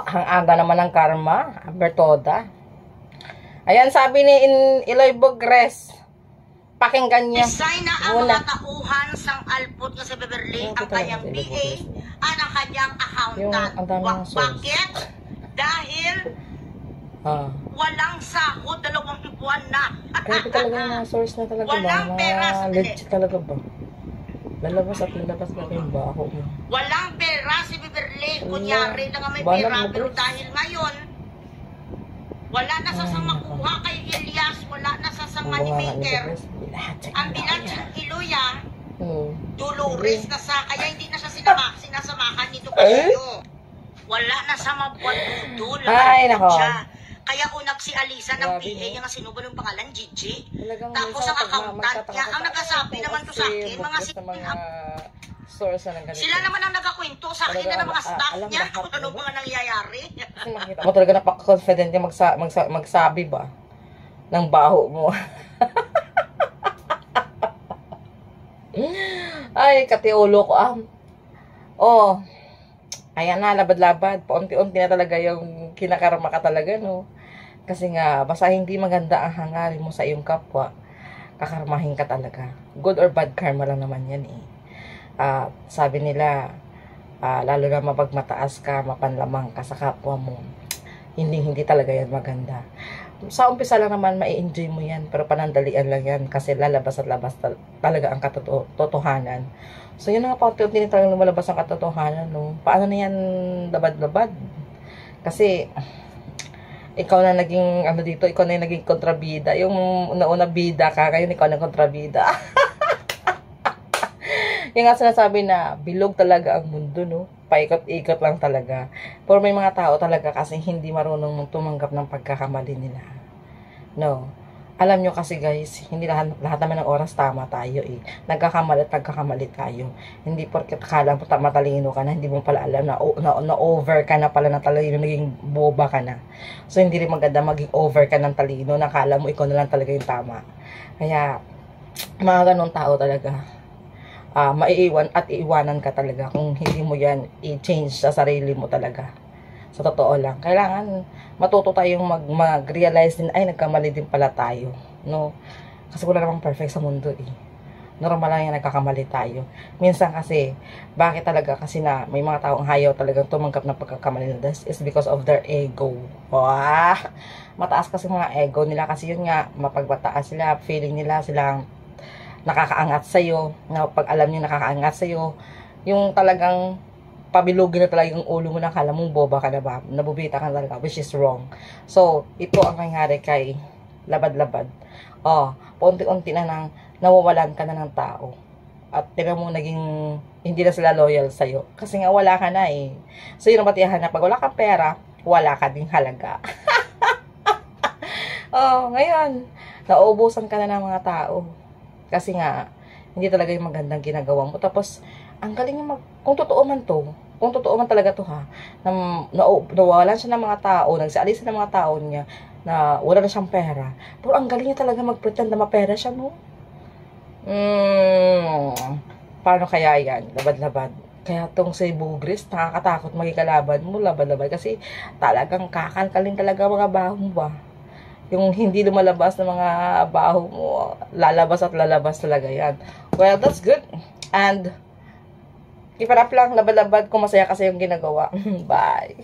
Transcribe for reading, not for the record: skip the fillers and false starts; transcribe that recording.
Ang aga naman ng karma, Bertoda. Ayan, sabi ni Iloy Bogres, pakinggan niya. Design na ang mga tauhan sang alpot nga sa Beverly, ang kanyang PA, ang kanyang accountant. Bakit? Dahil walang sahod, 2 buwan na. Grabe talaga yung source na talaga walang ba? Pera, Legit talaga ba? Lalabas at lalabas na yung baho mo. Walang pera si Beverly. Kunyari na nga may pera, pero dahil ngayon, wala na sa makuha kay Elias, wala na sa moneymaker. Ang bilansang Iloya, Dolores na sa, kaya hindi na siya sinasamahan nito kayo. Wala na sa mabuwan-budol. Ay, nako. Kaya unag si Alisa ng PA niya nga sinubo ng pangalan, Gigi. Tapos ang accountant niya, ang nagkasabi naman to sa akin, mga source na sila naman ang nagkakwento sa akin na ng mga staff niya kung ano mga nangyayari. Mo talaga napaka-confident niya magsabi ba ng baho mo. Ay, katiulo ko Oh, ayan na, labad-labad. Paunti-unti na talaga yung kinakarma ka talaga, no? Kasi nga, basta hindi maganda ang hangarin mo sa iyong kapwa, kakarmahin ka talaga. Good or bad karma lang naman yan eh. Sabi nila, lalo na mapagmataas ka, mapanlamang ka sa kapwa mo, hindi talaga yan maganda. Sa umpisa lang naman, mai-enjoy mo yan, pero panandalian lang yan, kasi lalabas at labas talaga ang katotohanan. So yun nga, paunti-unti talagang lumalabas ang katotohanan, no? Paano na yan labad-labad? Kasi ikaw na naging, ikaw na yung naging kontrabida. Yung una-una bida ka, ngayon ikaw na kontrabida. Yung nga sinasabi na, bilog talaga ang mundo, no? Paikot-ikot lang talaga. Pero may mga tao talaga kasi hindi marunong tumanggap ng pagkakamali nila. No? Alam nyo kasi guys, hindi lahat naman ng oras tama tayo eh. Nagkakamali tayo. Hindi porket akala mo matalino ka na, hindi mo pala alam na over ka na pala ng talino, naging boba ka na. So hindi rin maganda maging over ka ng talino, nakala mo ikaw na lang talaga yung tama. Kaya, mga ganong tao talaga, maiiwan at iiwanan ka talaga kung hindi mo yan i-change sa sarili mo talaga. Sa totoo lang, kailangan matuto tayong mag-realize din, ay nagkamali din pala tayo, no? Kasi wala namang perfect sa mundo eh. Normal lang yan, nagkakamali tayo. Minsan kasi, bakit talaga? Kasi na may mga taong hayaw talagang tumanggap ng pagkakamali na this is because of their ego. Mataas kasi mga ego nila kasi yun nga, mapagmataas sila, feeling nila silang nakakaangat sa'yo, na pag alam nyo nakakaangat sa'yo, yung talagang pabilugin na talaga yung ulo mo na kala mong boba ka na ba, nabubita ka na talaga, which is wrong. So, ito ang nangyari kay labad-labad. Paunti-unti na nang nawawalan ka na ng tao. At tira mo naging, hindi na sila loyal sa'yo. Kasi nga wala ka na eh. So, yun ang batiyahan na pag wala kang pera, wala ka ding halaga. Ngayon, nauubusan ka na ng mga tao. Kasi nga, hindi talaga yung magandang ginagawa mo. Tapos, ang galing yung kung totoo man talaga to ha, nawalan siya ng mga tao, nagsaalis ng mga tao niya, na wala na siyang pera. Pero ang galing niya talaga mag-pretend na mapera siya, no? Paano kaya yan? Labad-labad. Kaya tong si Bugris, nakakatakot maging kalaban mo, labad-labad. Kasi talagang kakalkalin talaga mga baho mo ba? Yung hindi lumalabas ng mga baho mo, lalabas at lalabas talaga yan. Well, that's good. And keep it up lang, labad-labad kung masaya kasi yung ginagawa. Bye!